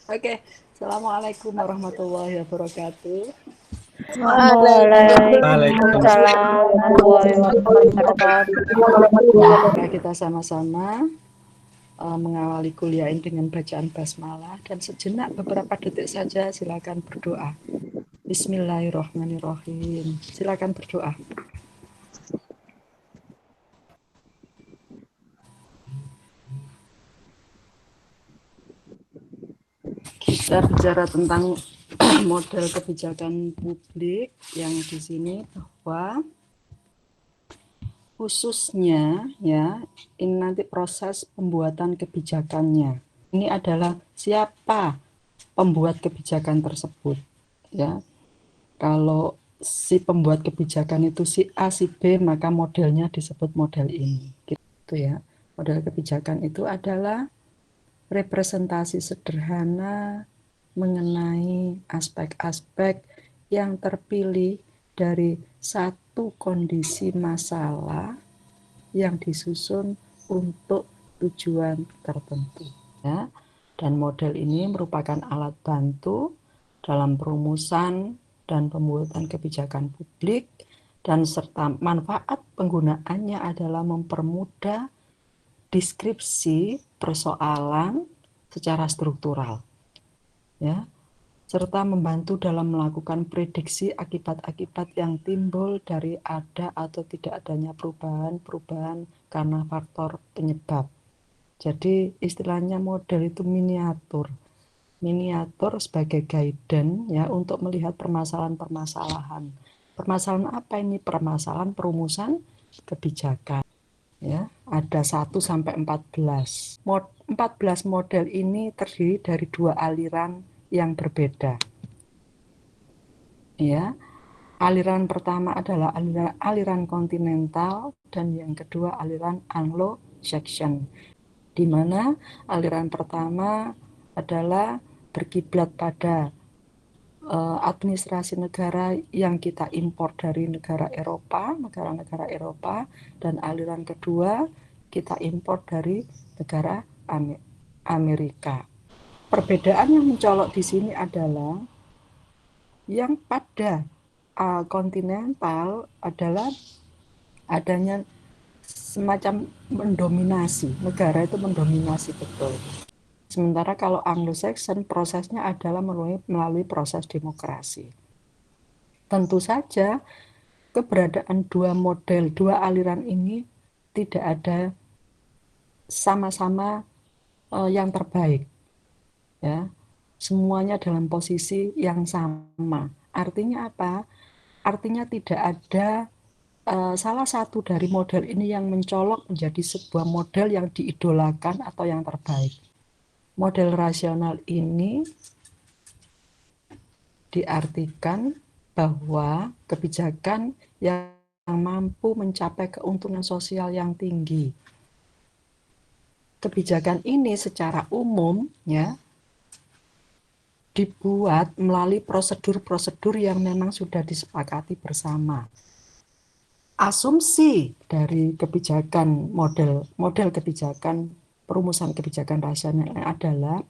Oke, Assalamualaikum warahmatullahi wabarakatuh. Waalaikumsalam warahmatullahi wabarakatuh. Nah, kita sama-sama mengawali kuliah ini dengan bacaan basmalah dan sejenak beberapa detik saja silakan berdoa. Bismillahirrahmanirrahim. Silakan berdoa. Kita bicara tentang model kebijakan publik yang di sini bahwa khususnya ya ini nanti proses pembuatan kebijakannya. Ini adalah siapa pembuat kebijakan tersebut ya. Kalau si pembuat kebijakan itu si A si B maka modelnya disebut model ini gitu ya. Model kebijakan itu adalah representasi sederhana mengenai aspek-aspek yang terpilih dari satu kondisi masalah yang disusun untuk tujuan tertentu ya. Dan model ini merupakan alat bantu dalam perumusan dan pembuatan kebijakan publik dan serta manfaat penggunaannya adalah mempermudah deskripsi persoalan secara struktural ya, serta membantu dalam melakukan prediksi akibat-akibat yang timbul dari ada atau tidak adanya perubahan-perubahan karena faktor penyebab. Jadi istilahnya model itu miniatur sebagai guidance ya untuk melihat permasalahan-permasalahan. Permasalahan apa ini? Permasalahan perumusan kebijakan. Ya, ada 1 sampai 14. 14 model ini terdiri dari 2 aliran yang berbeda. Ya. Aliran pertama adalah aliran kontinental dan yang kedua aliran Anglo-Saxon. Di mana aliran pertama adalah berkiblat pada administrasi negara yang kita impor dari negara-negara Eropa, dan aliran kedua kita impor dari negara Amerika. Perbedaan yang mencolok di sini adalah yang pada kontinental adalah adanya semacam mendominasi, negara itu mendominasi betul. Sementara kalau Anglo-Saxon prosesnya adalah melalui proses demokrasi. Tentu saja keberadaan dua model, dua aliran ini tidak ada sama-sama yang terbaik. Ya, semuanya dalam posisi yang sama. Artinya apa? Artinya tidak ada salah satu dari model ini yang mencolok menjadi sebuah model yang diidolakan atau yang terbaik. Model rasional ini diartikan bahwa kebijakan yang mampu mencapai keuntungan sosial yang tinggi. Kebijakan ini secara umum ya dibuat melalui prosedur-prosedur yang memang sudah disepakati bersama. Asumsi dari kebijakan model kebijakan perumusan kebijakan rasional adalah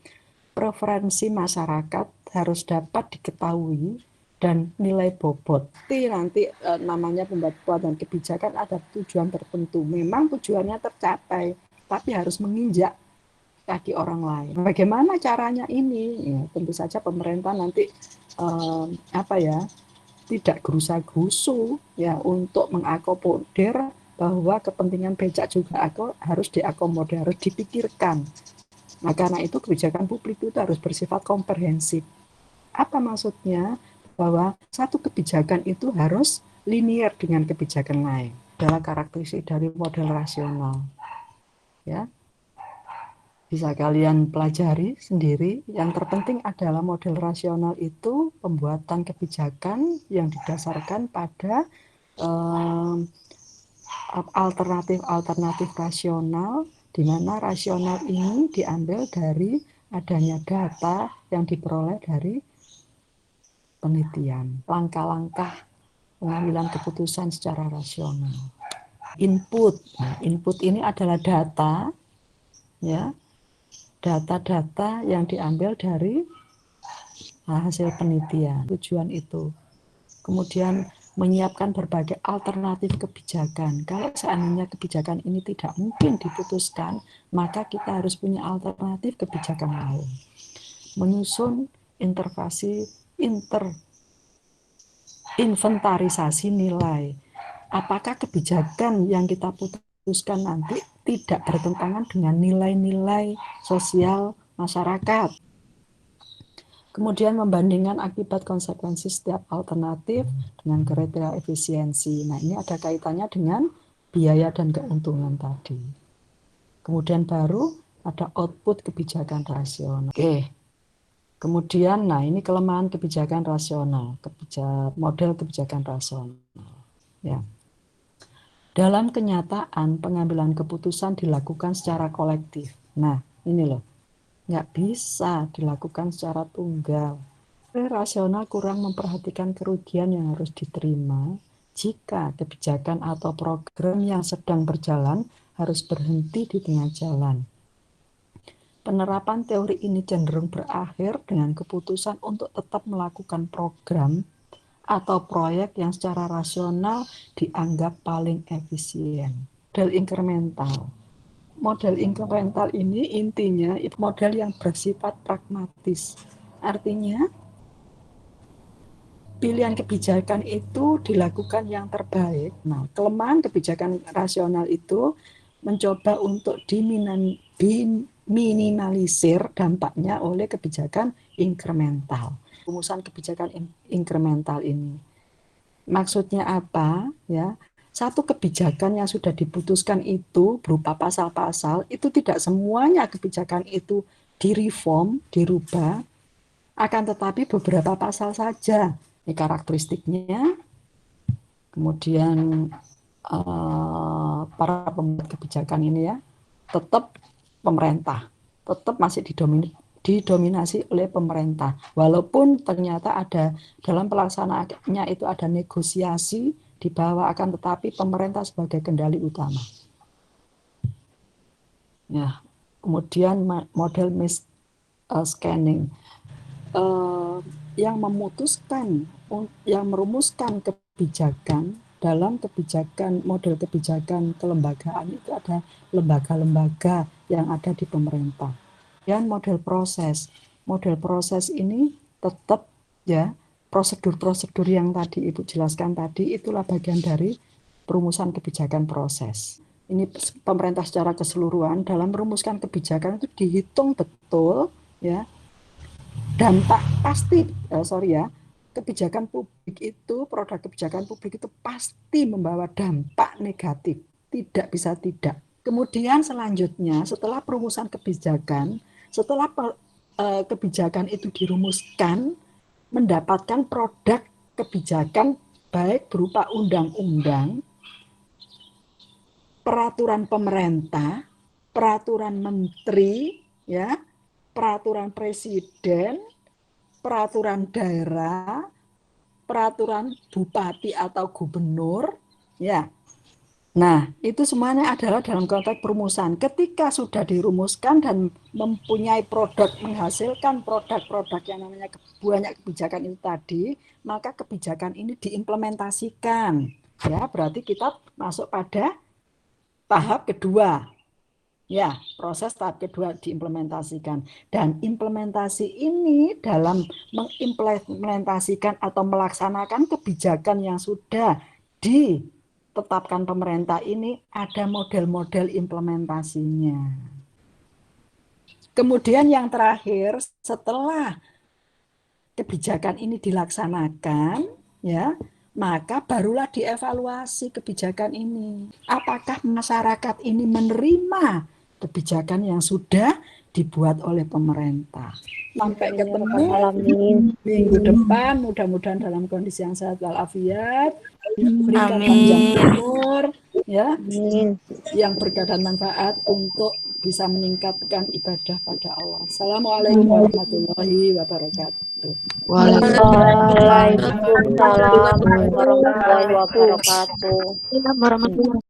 preferensi masyarakat harus dapat diketahui dan nilai bobot. Nanti namanya pembuatan kebijakan ada tujuan tertentu. Memang tujuannya tercapai, tapi harus menginjak kaki orang lain. Bagaimana caranya ini? Ya, tentu saja pemerintah nanti tidak gerusa-gerusu ya untuk mengakomodir bahwa kepentingan becak juga harus diakomodir, harus dipikirkan. Nah, karena itu kebijakan publik itu harus bersifat komprehensif. Apa maksudnya? Bahwa satu kebijakan itu harus linear dengan kebijakan lain. Adalah karakteristik dari model rasional. Ya, bisa kalian pelajari sendiri. Yang terpenting adalah model rasional itu pembuatan kebijakan yang didasarkan pada alternatif rasional, di mana rasional ini diambil dari adanya data yang diperoleh dari penelitian, langkah-langkah pengambilan keputusan secara rasional. Input ini adalah data, ya, data-data yang diambil dari hasil penelitian. Tujuan itu. Kemudian menyiapkan berbagai alternatif kebijakan. Kalau seandainya kebijakan ini tidak mungkin diputuskan, maka kita harus punya alternatif kebijakan lain. Menyusun inventarisasi nilai. Apakah kebijakan yang kita putuskan nanti tidak bertentangan dengan nilai-nilai sosial masyarakat? Kemudian membandingkan akibat konsekuensi setiap alternatif dengan kriteria efisiensi. Nah, ini ada kaitannya dengan biaya dan keuntungan tadi. Kemudian baru ada output kebijakan rasional. Oke. Kemudian, nah ini kelemahan kebijakan rasional, model kebijakan rasional. Ya. Dalam kenyataan, pengambilan keputusan dilakukan secara kolektif. Nah, ini loh. Nggak bisa dilakukan secara tunggal. Rasional kurang memperhatikan kerugian yang harus diterima jika kebijakan atau program yang sedang berjalan harus berhenti di tengah jalan. Penerapan teori ini cenderung berakhir dengan keputusan untuk tetap melakukan program atau proyek yang secara rasional dianggap paling efisien. Model inkremental. Model inkremental ini intinya model yang bersifat pragmatis. Artinya, pilihan kebijakan itu dilakukan yang terbaik. Nah, kelemahan kebijakan rasional itu mencoba untuk diminimalisir dampaknya oleh kebijakan inkremental. Rumusan kebijakan inkremental ini. Maksudnya apa? Ya. Satu kebijakan yang sudah diputuskan itu berupa pasal-pasal, itu tidak semuanya kebijakan itu direform, dirubah, akan tetapi beberapa pasal saja. Ini karakteristiknya. Kemudian para pembuat kebijakan ini ya, tetap pemerintah, tetap masih didominasi oleh pemerintah. Walaupun ternyata ada dalam pelaksanaannya itu ada negosiasi di bawah, akan tetapi pemerintah sebagai kendali utama. Ya, kemudian model scanning yang merumuskan kebijakan dalam model kebijakan kelembagaan itu ada lembaga-lembaga yang ada di pemerintah. Dan model proses ini tetap ya, prosedur-prosedur yang tadi Ibu jelaskan tadi itulah bagian dari perumusan kebijakan proses. Ini pemerintah secara keseluruhan dalam merumuskan kebijakan itu dihitung betul ya, dampak pasti kebijakan publik itu, produk kebijakan publik itu pasti membawa dampak negatif, tidak bisa tidak. Kemudian selanjutnya setelah perumusan kebijakan, setelah kebijakan itu dirumuskan, mendapatkan produk kebijakan baik berupa undang-undang, peraturan pemerintah, peraturan menteri, ya, peraturan presiden, peraturan daerah, peraturan bupati atau gubernur, ya. Nah, itu semuanya adalah dalam konteks perumusan. Ketika sudah dirumuskan dan mempunyai produk, menghasilkan produk-produk yang namanya banyak kebijakan itu tadi, maka kebijakan ini diimplementasikan. Ya, berarti kita masuk pada tahap kedua. Ya, proses tahap kedua diimplementasikan. Dan implementasi ini dalam mengimplementasikan atau melaksanakan kebijakan yang sudah ditetapkan pemerintah ini ada model-model implementasinya. Kemudian yang terakhir, setelah kebijakan ini dilaksanakan, ya, maka barulah dievaluasi kebijakan ini. Apakah masyarakat ini menerima kebijakan yang sudah dibuat oleh pemerintah? Sampai ketemu minggu depan, mudah-mudahan dalam kondisi yang sehat walafiat, berikan panjang umur, ya, yang berkah dan manfaat untuk bisa meningkatkan ibadah pada Allah. Assalamualaikum warahmatullahi wabarakatuh. Waalaikumsalam warahmatullahi wabarakatuh.